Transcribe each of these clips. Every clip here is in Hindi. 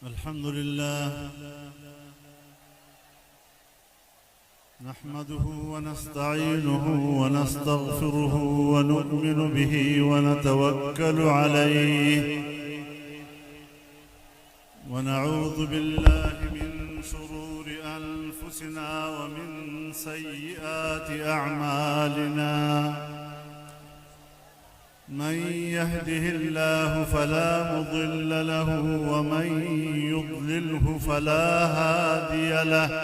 अल्हम्दुलिल्लाह नहमदुहु व नस्तईनुहु व नस्तगफिरुहु व नु'मिनु बिही व नतवक्कलु अलैहि व नऊज़ु बिल्लाहि मिन शुरूरि अनफुसिना व मिन सय्यिआति अअमालिना मन यहदिहिल्लाहु फला मुदिल्ल लहु व मन युद्लिल्हु फला हादिय लहु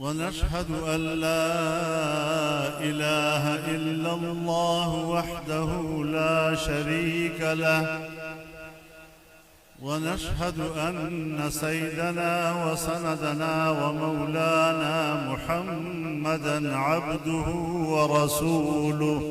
व नशहदु अन ला इलाहा इल्लल्लाहु वहदहु ला शरीक लहु व नशहदु अन्न सय्यदना व सनदना व मौलाना मुहम्मदन अब्दुहु व रसूलुहु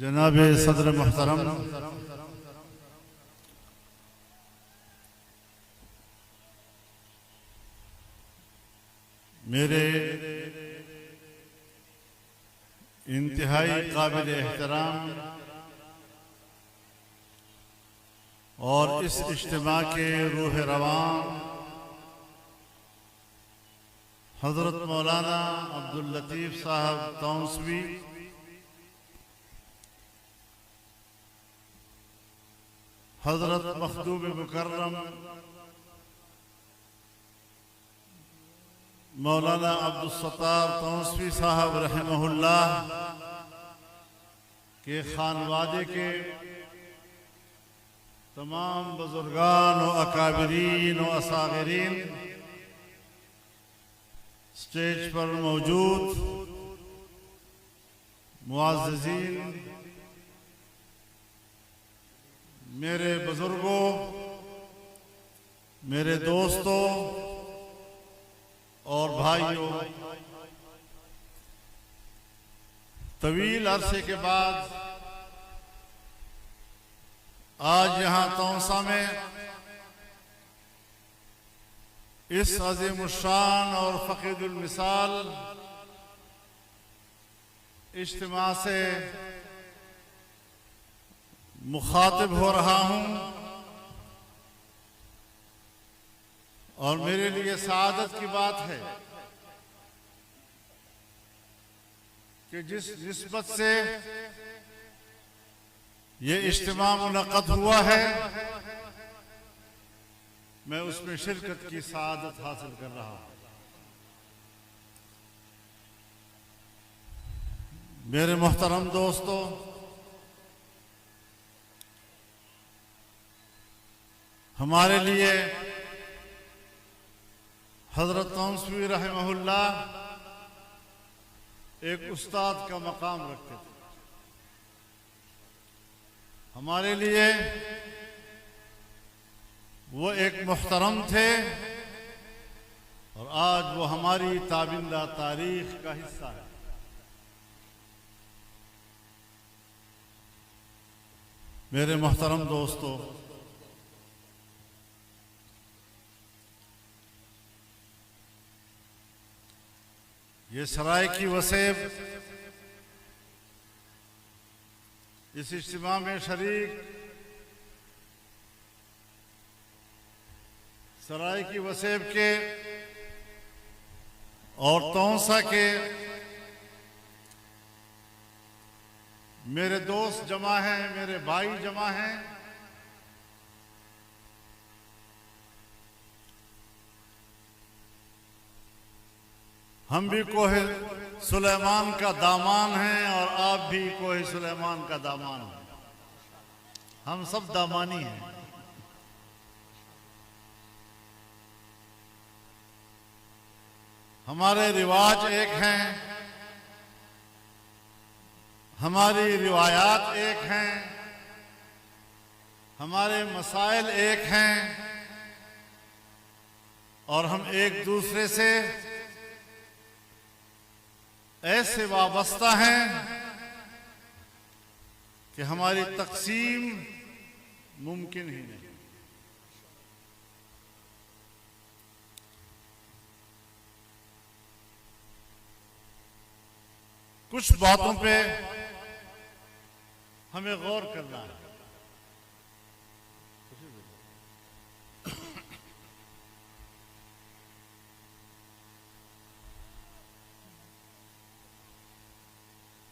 जनाब सदर मुहतरम मेरे इंतहाई काबिल एहतराम और इस इज्तिमा के रूह रवां हजरत मौलाना अब्दुल लतीफ़ साहब तौंसवी हजरत मखदूम मुकर्रम मौलाना अब्दुल सत्तार तौंसवी साहब रहमहुल्लाह के खानवादे के तमाम बुजुर्गान व अकाबिरीन व असागिरीन, स्टेज पर मौजूद मुआज़्ज़िज़ीन, मेरे बुजुर्गों, मेरे दोस्तों और भाइयों, तवील अरसे के बाद आज यहाँ तौसा में इस अज़ीमुश्शान और फ़क़ीदुल मिसाल इज्तिमा से मुखातिब हो रहा हूँ और मेरे लिए सआदत की बात है कि जिस निस्बत से ये इज्तिमा मुनक़्क़द हुआ है, मैं उसमें शिरकत की सआदत हासिल कर रहा हूँ। मेरे मोहतरम दोस्तों, हमारे लिए हजरत तौंसवी रहमहुल्लाह एक उस्ताद का मकाम रखते थे। हमारे लिए वो एक मुहतरम थे और आज वो हमारी ताबिंदा तारीख का हिस्सा है। मेरे मोहतरम दोस्तों, ये सरायकी वसेब इस इज्तिमा में शरीक सरायकी वसेब के और तौसा के मेरे दोस्त जमा हैं, मेरे भाई जमा हैं। हम भी कोहे सुलेमान का दामान हैं और आप भी कोहे सुलेमान का दामान हैं। हम सब दामानी हैं। हमारे रिवाज एक हैं, हमारी रिवायात एक हैं, हमारे मसाइल एक हैं और हम एक दूसरे से ऐसे वाबस्ता हैं कि हमारी तकसीम मुमकिन ही नहीं। कुछ बातों पे हमें गौर करना है।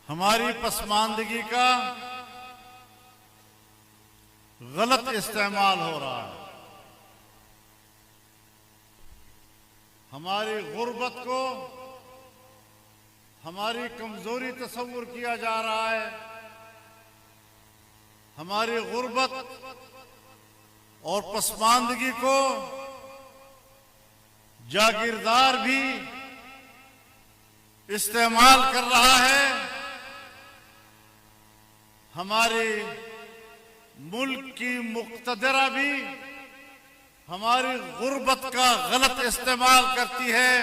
हमारी पसमानदगी का गलत इस्तेमाल हो रहा है। हमारी गुर्बत को हमारी कमजोरी तस्वुर किया जा रहा है। हमारी गुर्बत और पसमानदगी को जागीरदार भी इस्तेमाल कर रहा है। हमारे मुल्क की मुक्तदरा भी हमारी गुर्बत का गलत इस्तेमाल करती है,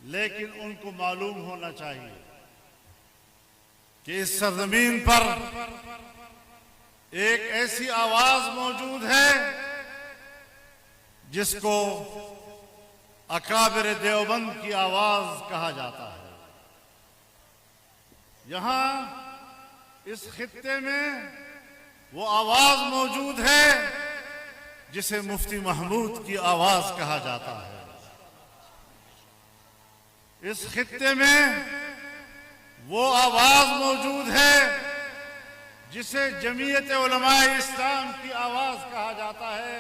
लेकिन उनको मालूम होना चाहिए कि इस सरजमीन पर एक ऐसी आवाज मौजूद है जिसको अकाबिर देवबंद की आवाज कहा जाता है। यहां इस खित्ते में वो आवाज मौजूद है जिसे मुफ्ती महमूद की आवाज कहा जाता है। इस खित्ते में वो आवाज मौजूद है जिसे जमीयत उलमाए इस्लाम की आवाज कहा जाता है।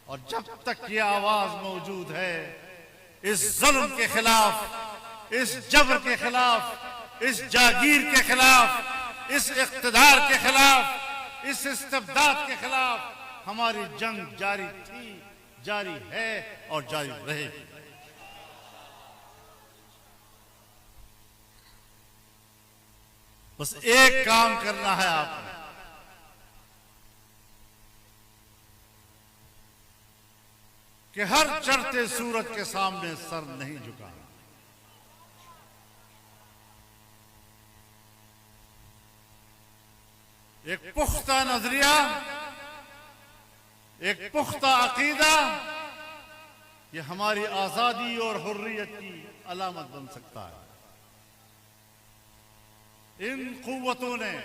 और जब तक ये आवाज मौजूद है, इस जुल्म के खिलाफ, इस जबर के खिलाफ, इस जागीर के खिलाफ, इस इख्तिदार के खिलाफ, इस इस्तिबदाद के खिलाफ हमारी जंग जारी थी, जारी है और जारी रहेगी। बस एक काम करना है आपने, कि हर चढ़ते सूरज के सामने सर नहीं झुकाना। एक पुख्ता नजरिया, एक पुख्ता अकीदा, ये हमारी आजादी और हुर्रियत की अलामत बन सकता है। इन कुव्वतों ने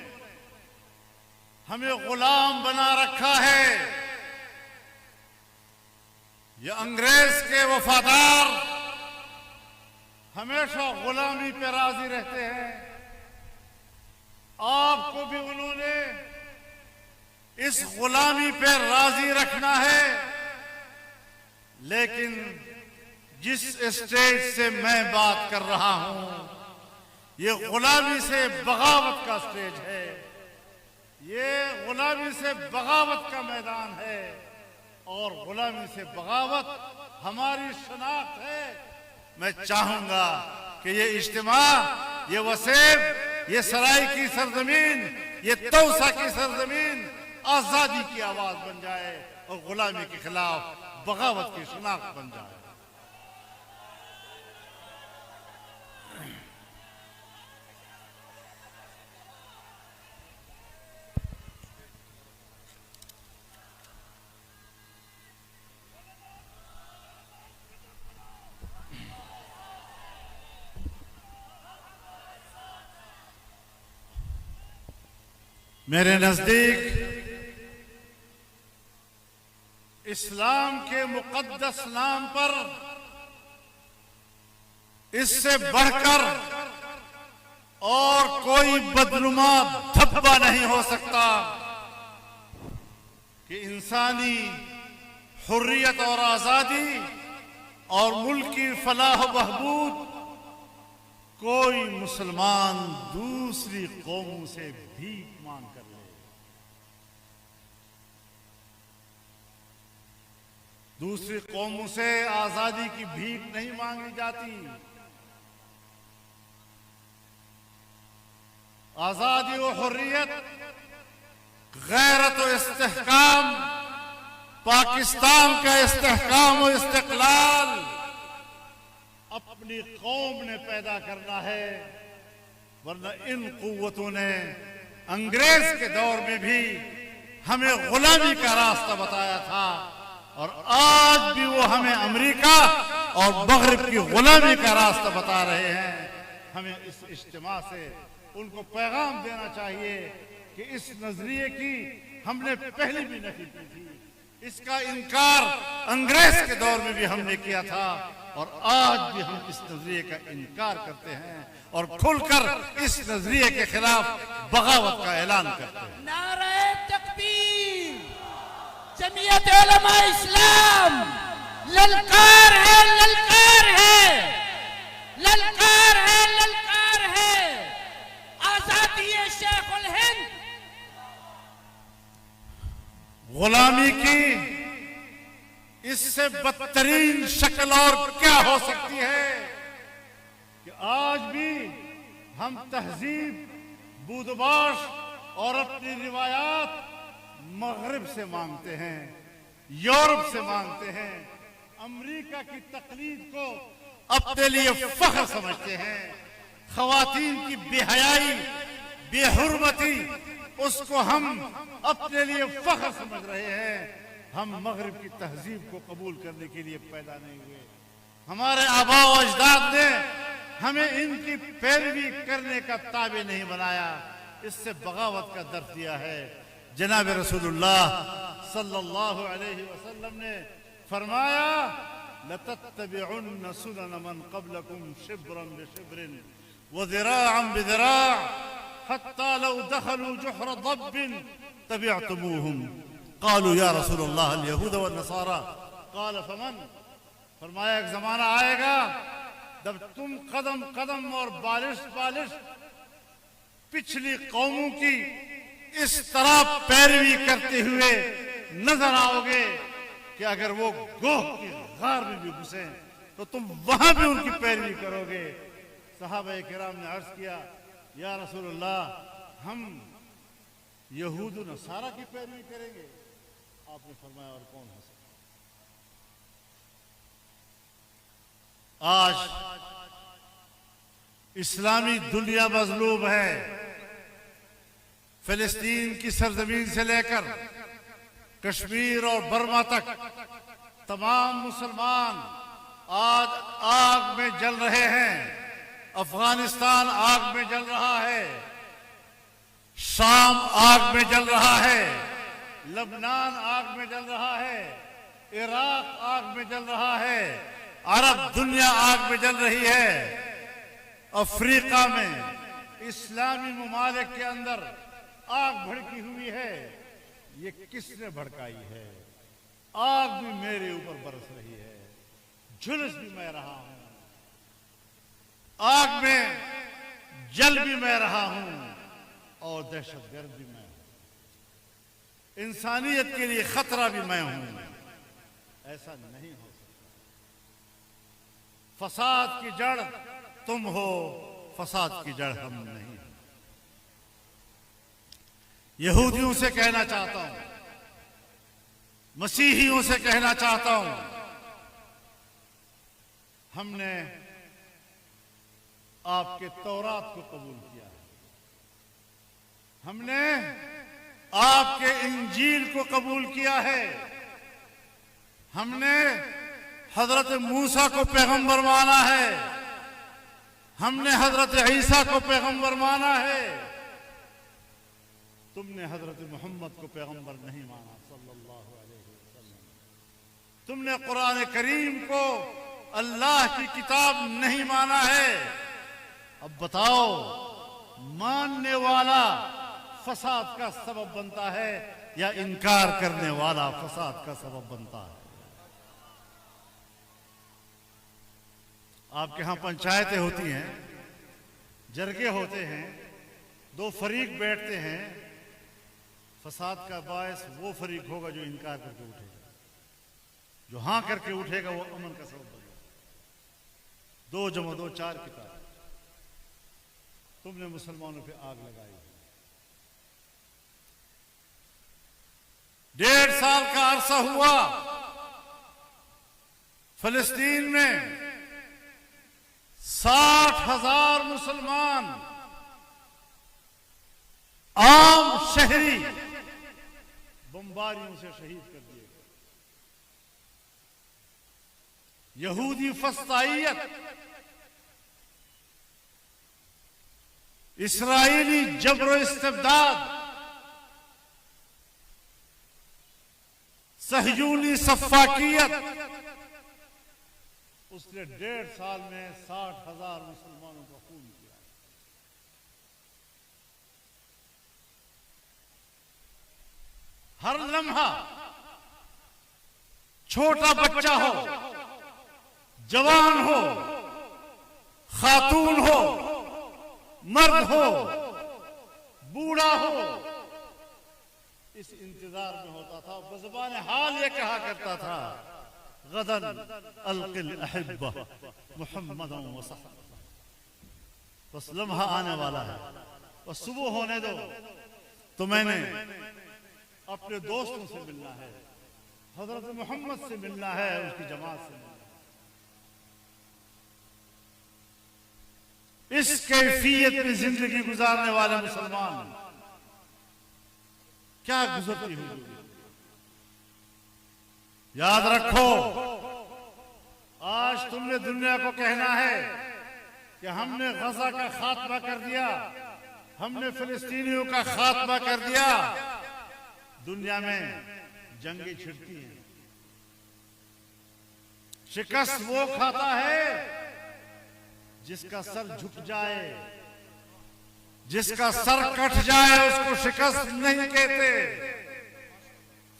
हमें गुलाम बना रखा है। ये अंग्रेज के वफादार हमेशा गुलामी पे राजी रहते हैं। आपको भी उन्होंने इस गुलामी पे राजी रखना है। लेकिन जिस स्टेज से मैं बात कर रहा हूं, ये गुलामी से बगावत का स्टेज है। ये गुलामी से बगावत का मैदान है और गुलामी से बगावत हमारी शनाख्त है। मैं चाहूंगा कि ये इज्तिमा, ये वसेब, ये सराय की सरजमीन, ये तौसा की सरजमीन आजादी की आवाज बन जाए और गुलामी के खिलाफ बगावत की शिनाख्त बन जाए। मेरे नजदीक इस्लाम के मुकद्दस नाम पर इससे बढ़कर और कोई बदनुमा धब्बा नहीं हो सकता कि इंसानी हुर्रियत और आजादी और मुल्क की फलाह बहबूद कोई मुसलमान दूसरी कौमों से भीख मांग कर ले। दूसरी कौमों से आजादी की भीख नहीं मांगी जाती। आजादी व हुर्रियत, गैरत व इस्तेहकाम, पाकिस्तान का इस्तेहकाम व इस्तिकलाल अपनी कौम ने पैदा करना है, वरना इन कुव्वतों ने अंग्रेज के दौर में भी हमें गुलामी का रास्ता बताया था और आज भी वो हमें अमेरिका और मगरिब की गुलामी का रास्ता बता रहे हैं। हमें इस इज्तिमा से उनको पैगाम देना चाहिए कि इस नजरिए की हमने पहले भी नफी की थी, इसका इनकार अंग्रेज के दौर में भी हमने किया था और आज भी हम इस नजरिए का इनकार करते हैं और खुलकर इस नजरिए के खिलाफ बगावत का ऐलान करते हैं। नारे तकबीर, जमीयत उलमा इस्लाम ललकार है, ललकार है, ललकार है, ललकार है। आजादी है शेखुल हिंद। गुलामी की इससे बदतरीन शक्ल और क्या हो सकती है कि आज भी हम तहजीब, बूदबाश और अपनी रिवायात मगरिब से मांगते हैं, यूरोप से मांगते हैं, अमेरिका की तकलीद को अपने लिए फख्र समझते हैं, खवातीन की बेहयाई, बेहुरमती उसको हम अपने लिए फख्र समझ रहे हैं। हम मगरिब की तहजीब को कबूल करने के लिए पैदा नहीं हुए। हमारे आबा व अजदाद ने हमें इनकी पैरवी करने का ताबे नहीं बनाया, इससे बगावत का दर्द दिया है। जनाब रसूलुल्लाह सल्लल्लाहु अलैहि वसल्लम ने फरमाया, लतत्तबिउन्न सुनन मन क़ब्लकुम शिब्रन बिशिब्रिन व ज़िराअन बिज़िराअ हत्ता लौ दखलू जुहर दब्बिन तबिअतमूहुम। क़ालू या रसूलल्लाह अल यहूद व नसारा क़ाल फमन। फरमाया एक जमाना आएगा जब तुम कदम कदम और बालिश बालिश पिछली कौमों की इस तरह पैरवी करते हुए नजर आओगे कि अगर वो गोह की गार में भी घुसे तो तुम वहां भी उनकी पैरवी करोगे। सहाबा किराम ने अर्ज किया, या रसूलल्लाह हम यहूद नसारा की पैरवी करेंगे? आपने फरमाया और कौन हो सकता? आज इस्लामी दुनिया मजलूब है। फिलिस्तीन की सरजमीन से लेकर कश्मीर और बर्मा तक तमाम मुसलमान आज आग में जल रहे हैं। अफगानिस्तान आग में जल रहा है, शाम आग में जल रहा है, लबनान आग में जल रहा है, इराक आग में जल रहा है, अरब दुनिया आग में जल रही है। अफ्रीका में इस्लामी ममालिक के अंदर आग भड़की हुई है। ये किसने भड़काई है? आग भी मेरे ऊपर बरस रही है, झुलस भी मैं रहा हूं, आग में जल भी मैं रहा हूं और दहशतगर्द भी मैं हूं, इंसानियत के लिए खतरा भी मैं हूं। ऐसा नहीं हो सकता। फसाद की जड़ तुम हो, फसाद की जड़ हम नहीं। यहूदियों से कहना चाहता हूं, मसीहियों से कहना चाहता हूं, हमने आपके तौरात को कबूल किया है, हमने आपके इंजील को कबूल किया है, हमने हजरत मूसा को पैगंबर माना है, हमने हजरत ईसा को पैगंबर माना है। तुमने हजरत मोहम्मद को पैगंबर नहीं माना सल्लल्लाहु अलैहि वसल्लम। तुमने कुरान करीम को अल्लाह की किताब नहीं माना है। अब बताओ, मानने वाला फसाद का सबब बनता है या इनकार करने वाला फसाद का सबब बनता है? आपके यहां पंचायतें होती हैं, जरगे होते हैं, दो फरीक बैठते हैं, फसाद का बायस वो फरीक होगा जो इनकार करके उठेगा, जो हां करके उठेगा वो अमन का सबब बनेगा। 2 जमा 2 4 किताब। तुमने मुसलमानों पे आग लगाई। 1.5 साल का अरसा हुआ फिलिस्तीन में 60,000 मुसलमान आम शहरी बमबारियों से शहीद कर दिए गए। यहूदी फस्तायत, इस्राएली जबर इस्तिबदाद, सहयूनी सफाकियत, उसने 1.5 साल में 60,000 मुसलमानों का खून किया। हर लम्हा छोटा बच्चा हो, जवान हो, खातून हो, मर्द हो, बूढ़ा हो, इस इंतजार में होता था। बज़बान हाल ये कहा करता था, गदन अलकिल अहिब्बा मुहम्मदन व सहबा। बस लम्हा आने वाला है, बस सुबह होने दो तो मैंने अपने दोस्तों से मिलना है, हजरत मोहम्मद से मिलना है, उसकी जमात से मिलना है। इस कैफियत में जिंदगी गुजारने वाले मुसलमान क्या गुजरती हुई। याद रखो, आज तुमने दुनिया को कहना है कि हमने गजा का खात्मा कर दिया, हमने फिलिस्तीनियों का खात्मा कर दिया। दुनिया में जंगें छिड़ती हैं, शिकस्त वो खाता है जिसका सर झुक जाए, जिसका सर कट जाए उसको शिकस्त नहीं कहते।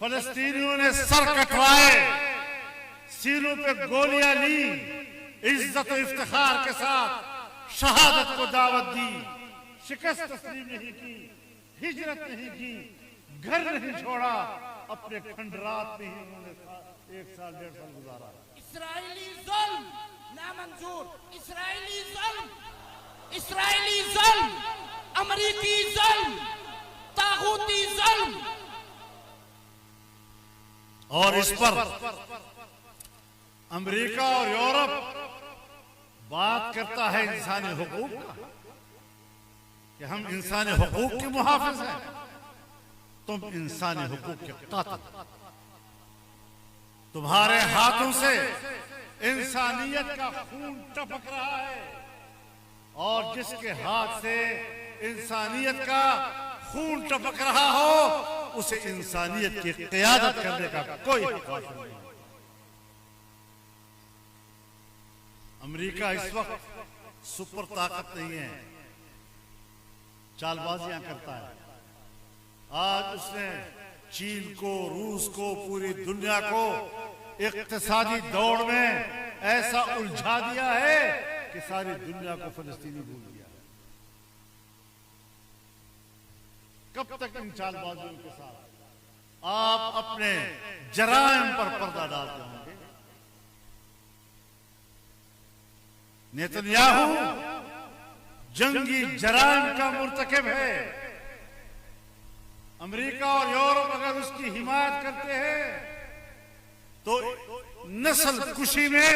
फलस्तीनियों ने सर कटवाए, सीनों पे गोलियां ली, इज्जत और इफ्तिखार के साथ शहादत को दावत दी, शिकस्त तस्लीम नहीं की, हिजरत नहीं की, घर नहीं छोड़ा, अपने खंडरात में ही उन्होंने 1 साल 1.5 साल गुजारा। इस्राएली जुल्म नामंजूर, इस्राएली जुल्म, इस्राएली जुल्म, अमरीकी जुल्म, तागूती जुल्म। और इस पर अमेरिका और यूरोप बात करता है इंसानी हुकूक का, कि हम इंसानी हुकूक के मुहाफिज हैं। तुम इंसानी हुकूक के कातिल। तुम्हारे हाथों से इंसानियत का खून टपक रहा है, और जिसके हाथ से इंसानियत का खून टपक रहा हो उसे इंसानियत की क़यादत करने का कोई हक नहीं। अमेरिका इस वक्त सुपर ताकत नहीं है, चालबाजियां करता है। आज उसने चीन को, रूस को, पूरी दुनिया को इक्तिसादी दौड़ में ऐसा उलझा दिया है कि सारी दुनिया को फिलिस्तीनी भूल गया। कब तक इन चालबाजियों के साथ आप अपने जराइम पर पर्दा डालते होंगे? नेतन्याहू जंगी जराइम का मुर्तकिब है। अमेरिका और यूरोप अगर उसकी हिमायत करते हैं तो नस्ल कुशी में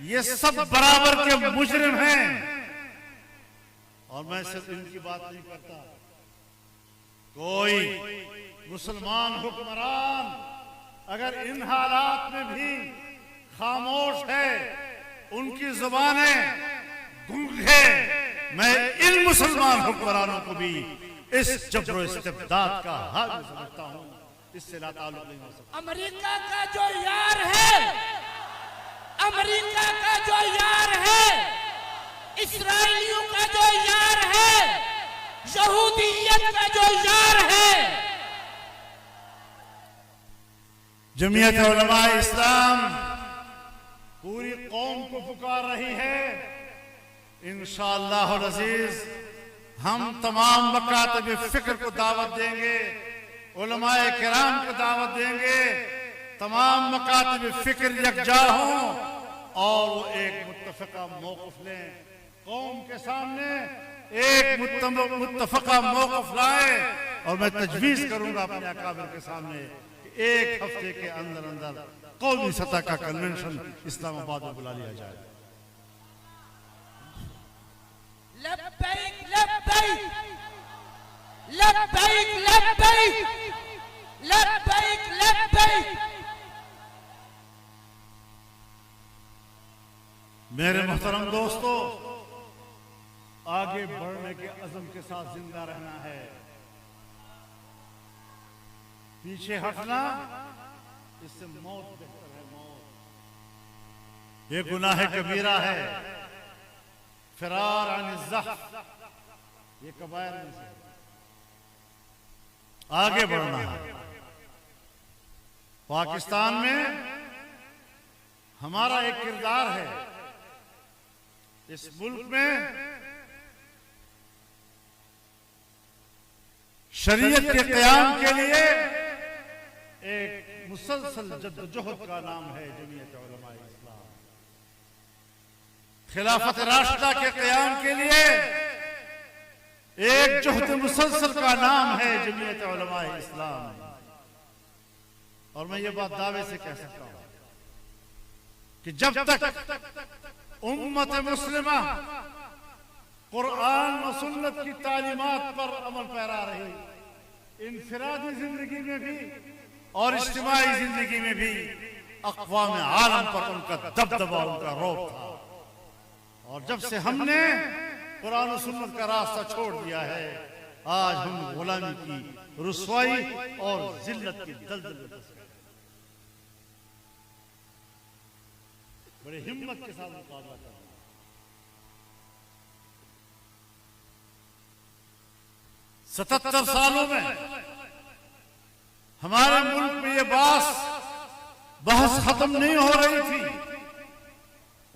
ये सब बराबर के मुजरिम हैं। और मैं सिर्फ इनकी बात नहीं करता, कोई मुसलमान हुक्मरान अगर इन हालात में भी खामोश है, उनकी जुबानें गूंग है, मैं इन मुसलमान हुक्मरानों को भी इस जब्र इस्तिबदाद का हाल समझता हूं। इससे ला ताल्लुक नहीं हो सकता। अमेरिका का जो यार है, अमेरिका का जो यार है, इस्राएलियों का जो यार है, यहूदियत का जो यार है, जमीयत उलमा इस्लाम पूरी कौम को पुकार रही है। इंशाअल्लाह अज़ीज हम तमाम मकातब फिक्र को दावत देंगे, उलमाए किराम को दावत देंगे, तमाम मकातब फिक्र यकजा हों और वो एक मुत्तफ़क़ा मौक़िफ़ लें, कौम के सामने एक मुत्तफ़क़ा मौक़िफ़ लाए। और मैं तजवीज़ करूंगा अपने अकाबिर के सामने कि एक हफ्ते के अंदर अंदर कौमी सतह का कन्वेंशन इस्लामाबाद में बुला लिया जाए। लब्बैक लब्बैक लब्बैक लब्बैक लब्बैक लब्बैक। मेरे मोहतरम दोस्तों, आगे बढ़ने के अज़म के साथ जिंदा रहना है, पीछे हटना इससे मौत बेहतर है। मौत ये गुनाह कबीरा है, फिरार अन ज़हफ़ ये कबायर में से आगे बढ़ना है। पाकिस्तान में हमारा एक किरदार है, इस मुल्क में शरीयत के क़याम के लिए एक मुसलसल जद्दोजहद का नाम है जमीयत उलमा इस्लाम। खिलाफत राशिदा के क़याम के लिए एक जुहद मुसलसल का नाम है जमीयत उलमा इस्लाम। और मैं ये बात दावे से कह सकता हूं कि जब तक उम्मत मुस्लिमा कुरान व सुन्नत की तालीमात पर अमल पैरा रही, इनफिरादी जिंदगी में भी और इज्तिमाई जिंदगी में भी अक़वाम आलम पर उनका दबदबा, उनका रौब था। और जब से हमने कुरान और सुन्नत का रास्ता छोड़ दिया है, आज हम गुलामी की रुसवाई और जिल्लत की दलदल में फंस गए। बड़े हिम्मत के साथ मुकाबला करना। 77 सालों में हमारे मुल्क में ये बहस खत्म नहीं हो रही थी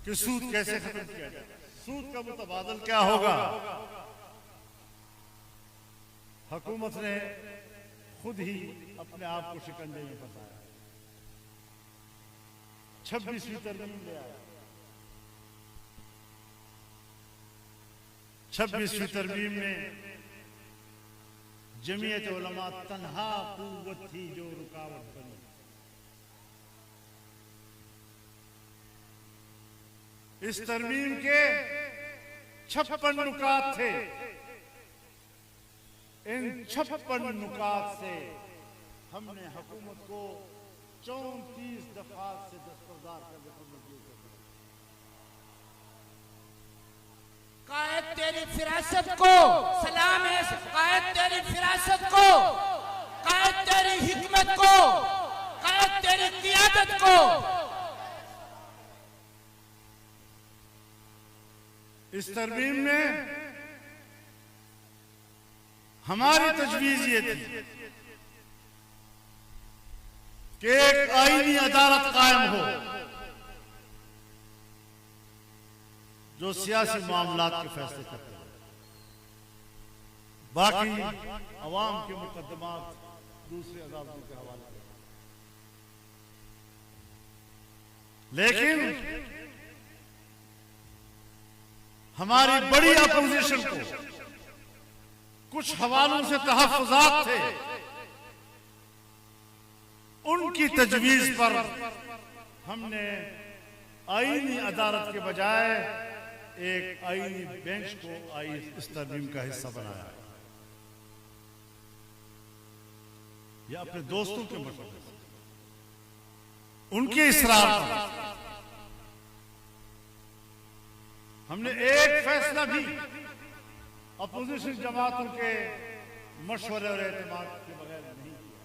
कि सूद कैसे खत्म किया जाए, सूद का मुतबादल क्या होगा। हुकूमत ने खुद ही अपने आप को शिकंजे में फंसाया। 26वीं तरमीम ले आया। 26वीं तरमीम में जमीयत उलमा तन्हा कुव्वत थी जो रुकावट बनी। इस तरमीम के 56 नुकात थे। इन 56 नुकात से हमने हुकूमत को 34 दफात से दस्तबरदार करने को मजबूर कर दिया। कायद तेरी फिरासत को सलाम है, कायद तेरी फिरासत को, कायद तेरी हिकमत को, कायद तेरी क़ियादत को। इस तरमीम में हमारी तजवीज़ ये थी कि एक आईनी अदालत कायम हो जो सियासी मामलात के फैसले करते हैं। बाकी अवाम के मुकदमात दूसरे अदालतों के हवाले करें। लेकिन हमारी बड़ी अपोजिशन को कुछ हवालों से तहफ़्फ़ुज़ात थे उनकी तजवीज पर हमने आईनी अदालत के बजाय एक आईनी बेंच को इस तरमीम का हिस्सा बनाया। यह अपने दोस्तों के मशवरे से, उनके इसरार पर हमने एक फैसला भी अपोजिशन जमातों के मशवरे और एतमाद के बगैर नहीं किया।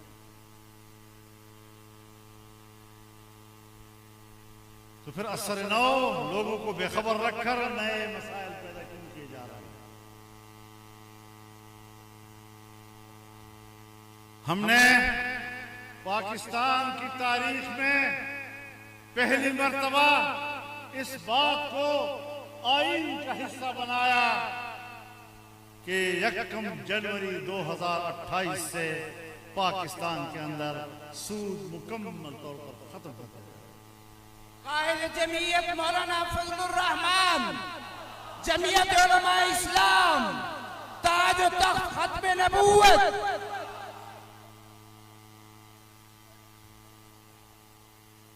तो फिर असर नौ लोगों को बेखबर रखकर नए मसाइल पैदा क्यों किए जा रहे हैं? हमने पाकिस्तान की तारीख में पहली मर्तबा इस बात को आईन का हिस्सा बनाया कि 1 जनवरी 2028 से पाकिस्तान के अंदर सूद मुकम्मल तौर पर खत्म कर दिया। कायद जमीयत मौलाना फजलुर रहमान, जमीयत उलमा इस्लाम, ताज व तख्त खत्म नबूवत।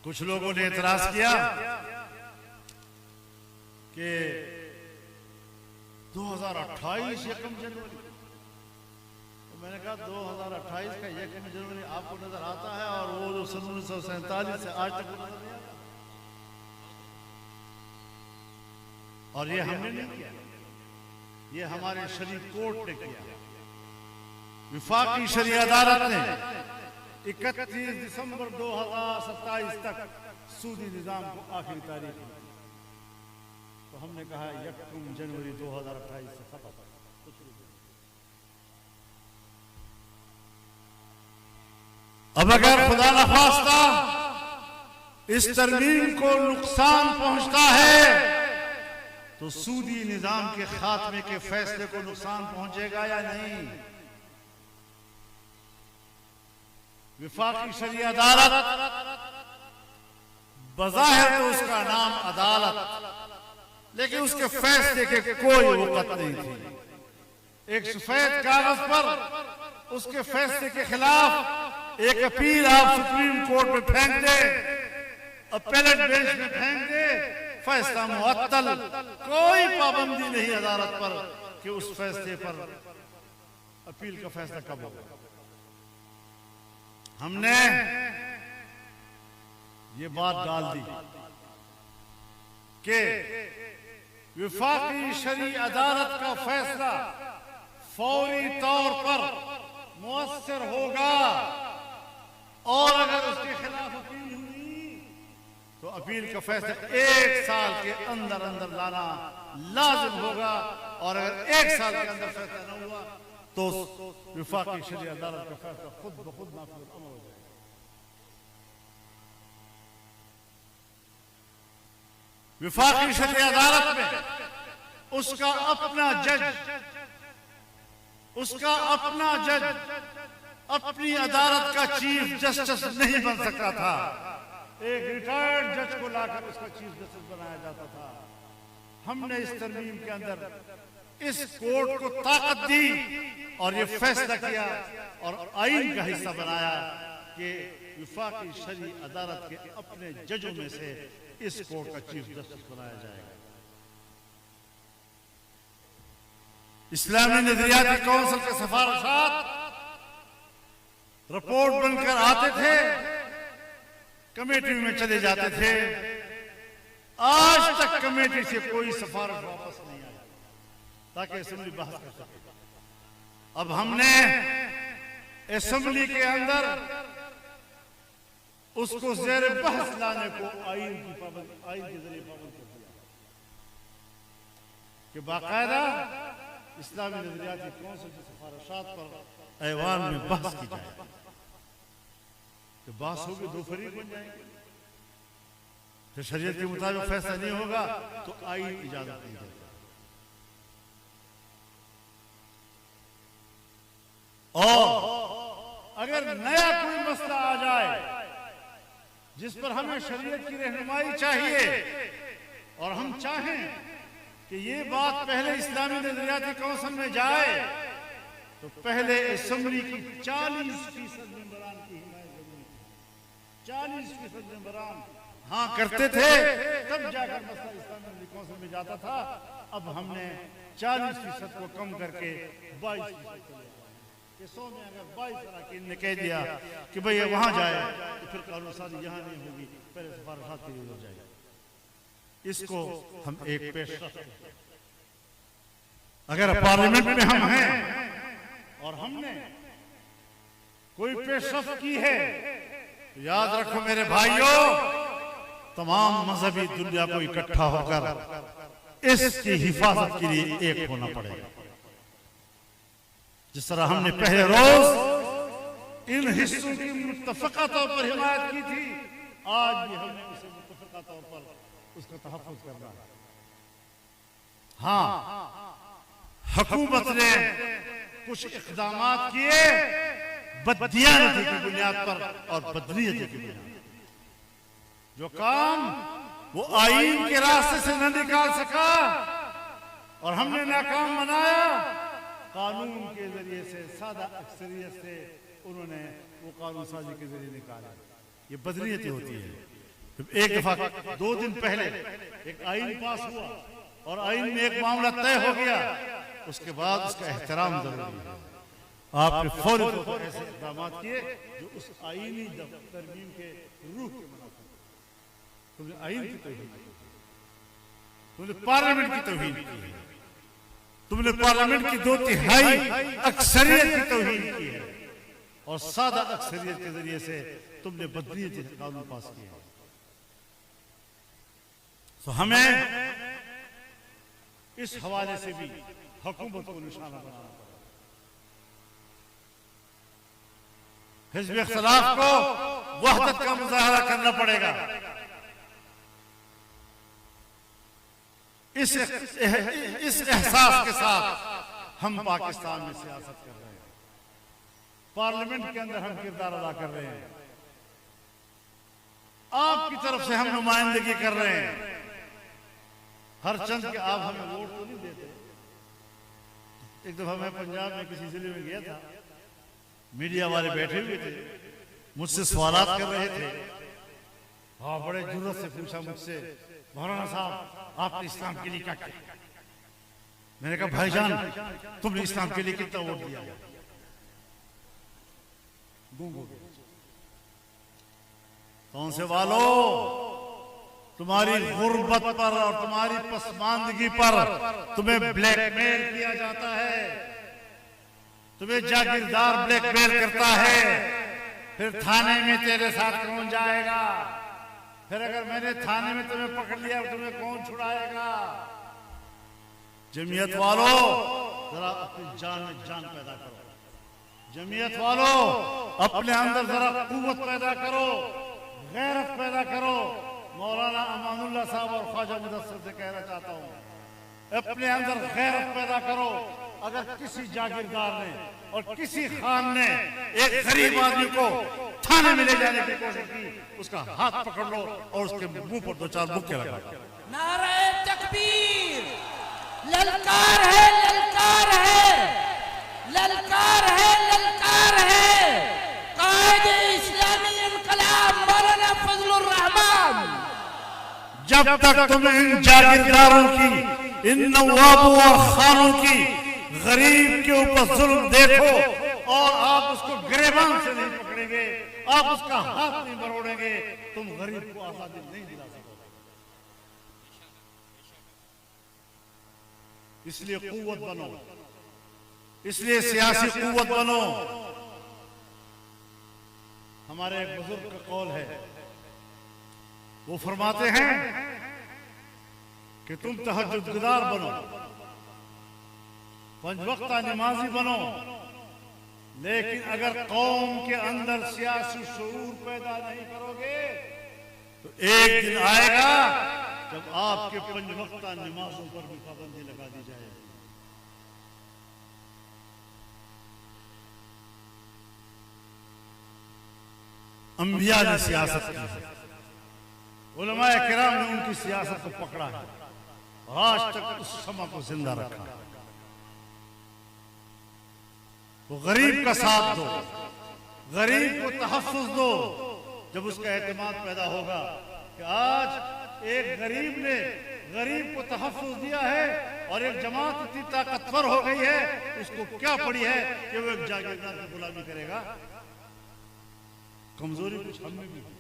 कुछ लोगों ने एतराज किया कि 2028 1 जनवरी, तो मैंने कहा 2028 का 1 जनवरी आपको नजर आता है और वो जो 1947 से आज तक नजर नहीं आता। और ये हमने नहीं किया, ये हमारे शरीय कोर्ट ने किया। विफाकी शरीय अदालत ने 31 दिसंबर 2027 तक सूदी निजाम को आखिरी तारीख दी। तो हमने कहा 1 जनवरी 2028 से खत्म। अब अगर खुदा न खास्ता इस तरमीम को नुकसान पहुंचता है तो सूदी निजाम के खात्मे के फैसले को नुकसान पहुंचेगा या नहीं? विफाकी शरीय अदालत, बज़ाहिर तो उसका नाम अदालत, लेकिन उसके फैसले के कोई वक़्त नहीं थी। एक सफेद कागज पर उसके फैसले के खिलाफ एक अपील आप सुप्रीम कोर्ट में फेंक दे, अपीलेट बेंच में फेंक दे, फैसला मुअत्तल। कोई पाबंदी नहीं अदालत पर कि उस फैसले पर अपील का फैसला कब होगा। हमने ये बात डाल दी कि विफाकी शरीय अदालत का फैसला फौरी तौर पर मुअस्सर होगा और अगर उसके खिलाफ अपील हुई तो अपील का फैसला 1 साल के अंदर अंदर लाना लाजिम होगा। और अगर 1 साल के अंदर फैसला न हुआ तो विफाकी शरीय अदालत का फैसला खुद ब खुद नाफिज अमल हो जाएगा। विफाकी शरीय अदालत में उसका अपना जज अपनी अदालत का चीफ जस्टिस नहीं बन सकता था। एक रिटायर्ड जज को लाकर उसका चीफ जस्टिस बनाया जाता था। हमने इस तरमीम के अंदर इस कोर्ट को ताकत दी और ये फैसला किया और आईन का हिस्सा बनाया कि विफाकी शरीय अदालत के अपने जजों में से इस कोर्ट का चीफ जस्टिस बनाया जाएगा। इस्लामी नजरियाती काउंसिल के सिफारिशात रिपोर्ट बनकर आते थे, कमेटी में चले जाते थे। आज तक कमेटी से कोई सिफारिश वापस नहीं आई ताकि असेंबली बहस कर सके। अब हमने असेंबली के अंदर उसको ज़ेर बहस लाने को आईन के जरिए पाबंद कर दिया कि बाकायदा इस्लामी नजरियाती काउंसिल की सिफारिशात पर ऐवान में बहस की जाए। तो बहस होगी, 2 फरीक बन जाएंगे। फिर शरीयत के मुताबिक फैसला नहीं होगा तो आईन इजाजत नहीं देता। और अगर नया कोई मसला आ जाए जिस पर हमें शरीयत की रहनुमाई चाहिए और हम चाहें कि ये बात पहले इस्लामी नजरियाती काउंसिल में जाए तो पहले असेंबली की 40% मेंबरान की हिमायत जरूरी है। 40% मेंबरान हाँ करते थे, तब जाकर मसला इस्लामी कौंसिल में जाता था। अब हमने 40% को कम करके 22% कि 100 में अगर 22 अरकान ने कह दिया कि भाई वहां जाए तो फिर कानून साजी यहाँ नहीं होगी, पहले सिफारिशात के लिए हो जाएगी। इसको हम एक पेश अगर पार्लियामेंट में हम हैं और हमने कोई पेशरफ की है तो याद रखो मेरे भाइयों, तमाम मजहबी दुनिया को इकट्ठा होकर इसकी हिफाजत के लिए एक होना पड़ेगा। जिस तरह हमने पहले रोज इन हिस्सों की मुत्तफका तौर पर हिमायत की थी, आज भी हमने उसे मुत्तफका तौर पर उसका तहफ़्फ़ुज़ करना है। हाँ, हुकूमत ने कुछ इक़दामात किए बददियानती की बुनियाद पर और बदनीयती की बुनियाद पर। जो काम वो आईन के रास्ते से न निकाल सका और हमने नाकाम बनाया, कानून के जरिए से, सादा अक्सरियत से उन्होंने वो कानून साजी के जरिए निकाला। ये बदनीयती होती है। एक दफा 2 दिन पहले एक आईन पास हुआ और आईन में एक मामला तय हो गया, उसके बाद उसका एहतराम जरूरी है। आपने फौरी तौर पर ऐसे इक़दाम किए जो उस आईनी तरमीम के रूह के मुताबिक। तुमने आईन की तौहीन की, तुमने पार्लियामेंट की तौहीन की है, तुमने पार्लियामेंट की 2/3 अक्सरियत की तौहीन की है और सादा अक्सरियत के जरिए से तुमने बदनीयती से कानून पास किया। तो हमें इस हवाले से भी हुकूमत को निशाना बनाना पड़ेगा। हिज़्ब इख्तिलाफ को वहदत का मुजाहरा करना पड़ेगा। इस एहसास के साथ हम पाकिस्तान में सियासत कर रहे हैं, पार्लियामेंट के अंदर हम किरदार अदा कर रहे हैं, आपकी तरफ से हम नुमाइंदगी कर रहे हैं। हर चंद के आप हमें वोट तो नहीं देते। एक दफा मैं पंजाब में किसी जिले में गया था, मीडिया वाले बैठे हुए थे, मुझसे सवालात कर रहे थे। हाँ, बड़े जुर्रत से पूछा मुझसे, मौलाना साहब आपने इस्लाम के लिए क्या किया? मैंने कहा भाईजान तुमने इस्लाम के लिए कितना वोट दिया? कौन से वालों, तुम्हारी गुर्बत पर और तुम्हारी पसमानदगी पर तुम्हें ब्लैकमेल किया जाता है, तुम्हें जागीरदार ब्लैकमेल करता है। फिर थाने में तेरे साथ कौन जाएगा? फिर अगर मैंने थाने में तुम्हें पकड़ लिया तुम्हें कौन छुड़ाएगा? जमीयत वालों जरा अपनी जान में जान पैदा करो। जमीयत वालों अपने अंदर जरा कुव्वत पैदा करो, गैरत पैदा करो। मौलाना अमानुल्लाह साहब और ख्वाजा मुदस्सिर से कहना चाहता हूँ, अपने अंदर गैरत पैदा करो। अगर किसी जागीरदार ने और किसी खान ने एक गरीब आदमी को थाने में ले जाने की कोशिश की, उसका हाथ पकड़ लो और उसके मुंह पर 2-4 मुक्के लगा दो। नारे तकबीर, ललकार है, ललकार है, ललकार है, ललकार है। कायदे इस्लामी इनकलाब मौलाना फजलुर रहमान, जब तक तुम इन जागीरदारों की, इन नवाबों और खानों की गरीब के ऊपर जुल्म देखो और आप उसको गिरबान से नहीं पकड़ेंगे, आप उसका हाथ नहीं मरोड़ेंगे, तुम गरीब को आजादी नहीं दिला सकोगे। इसलिए कुव्वत बनो, इसलिए सियासी कुव्वत बनो। हमारे एक बुजुर्ग का कौल है, वो फरमाते हैं कि तुम तहज्जुदगुजार बनो, 5 वक्ता नमाजी बनो, लेकिन अगर कौम के अंदर सियासी शऊर पैदा नहीं करोगे तो एक दिन आएगा जब आपके 5 वक्ता नमाजों पर भी पाबंदी लगा दी जाएगी। अंबिया ने सियासत की है, उलमाए किराम ने उनकी सियासत को पकड़ा है और आज तक उस शमा को जिंदा रखा है। तो गरीब का साथ दो, गरीब को तहफ्फुज़ दो, जब उसका एतमाद पैदा होगा कि आज एक गरीब ने गरीब को तहफ्फुज़ दिया है और एक जमात इतनी ताकतवर हो गई है, उसको क्या पड़ी है कि वो एक जागीरदार की गुलामी करेगा। कमजोरी कुछ हम में भी है,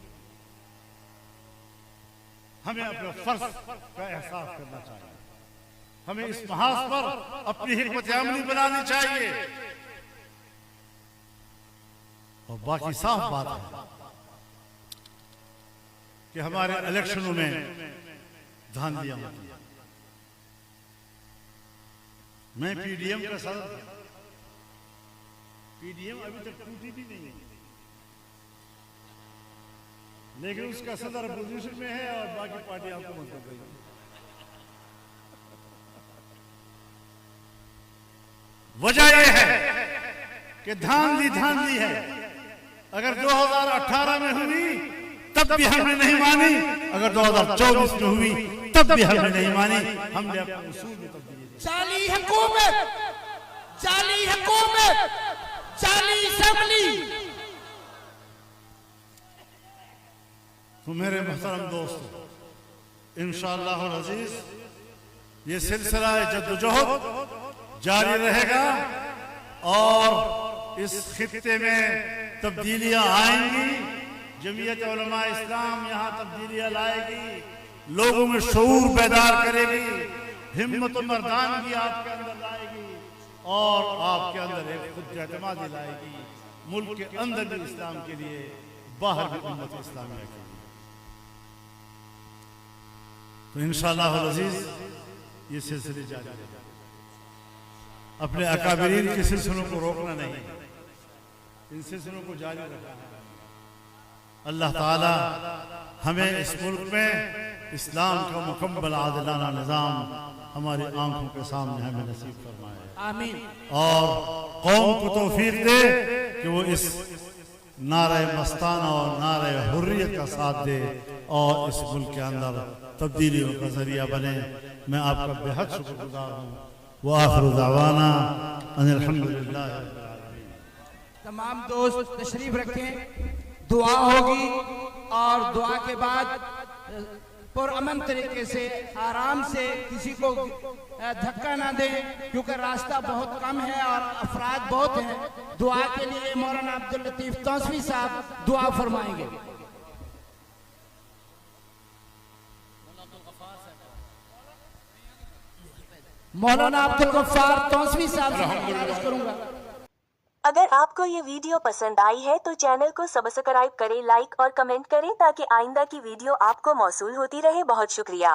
हमें अपने फर्ज का एहसास करना चाहिए, हमें इस महाज पर अपनी हिकमत अमली बनानी चाहिए। और बाकी साफ बात है कि हमारे इलेक्शनों में धांधलियां होती है। मैं पीडीएम का सदस्य था, पीडीएम अभी तक टूटी भी नहीं है, लेकिन उसका सदर अपोजिशन में है और बाकी पार्टियां हुकूमत कर रही है। वजह यह है कि धांधली है। अगर 2018 में हुई तब भी हमने नहीं मानी, अगर 2024 में हुई तब भी हमने नहीं मानी। हमने अपने उसूल में तब्दीली की। जाली हुकूमत, जाली हुकूमत, जाली असेंबली। तो मेरे मोहतरम दोस्त, इंशाअल्लाह अज़ीज ये सिलसिला जद्दोजहद जारी रहेगा और इस खित्ते में तब्दीलियां आएंगी। जमीयत उलमा इस्लाम यहाँ तब्दीलियां लाएगी, लोगों में शऊर बेदार करेगी, हिम्मत और मर्दानगी आपके अंदर लाएगी और आपके अंदर एक खुद एतमादी लाएगी। मुल्क के अंदर भी इस्लाम के लिए, बाहर भी उम्मत इस्लामिया के लिए। तो इंशाअल्लाह अज़ीज ये सिलसिले जारी रहेगा। अपने अकाबिरीन के सिलसिलों को रोकना नहीं, इन सिलसिलों को जारी रखना है। अल्लाह ताला हमें इस मुल्क में इस्लाम का मुकम्मल आदिलाना निज़ाम हमारी आंखों के सामने हमें नसीब फरमाए, आमीन। और कौम को तौफीक दे कि वो इस नारे मस्ताना और नारे हुर्रियत का साथ दे और इस मुल्क के अंदर तब्दीलियों का जरिया बने। मैं आपका बेहद शुक्रगुजार हूँ। व आखिर दावाना अनिल हम्दुलिल्लाह रब्बिल आलमीन। तमाम दोस्त तशरीफ रखें, दुआ होगी और दुआ के बाद पुरअमन तरीके से आराम से, किसी को धक्का ना दें क्योंकि रास्ता बहुत कम है और अफराद बहुत हैं। दुआ के लिए मौलाना अब्दुल लतीफ तौसवी साहब दुआ फरमाएंगे। मौलाना अब्दुल गफ्फार तौसवी साहब से गुजारिश करूंगा। अगर आपको ये वीडियो पसंद आई है तो चैनल को सब्सक्राइब करें, लाइक और कमेंट करें ताकि आइंदा की वीडियो आपको मौसूल होती रहे। बहुत शुक्रिया।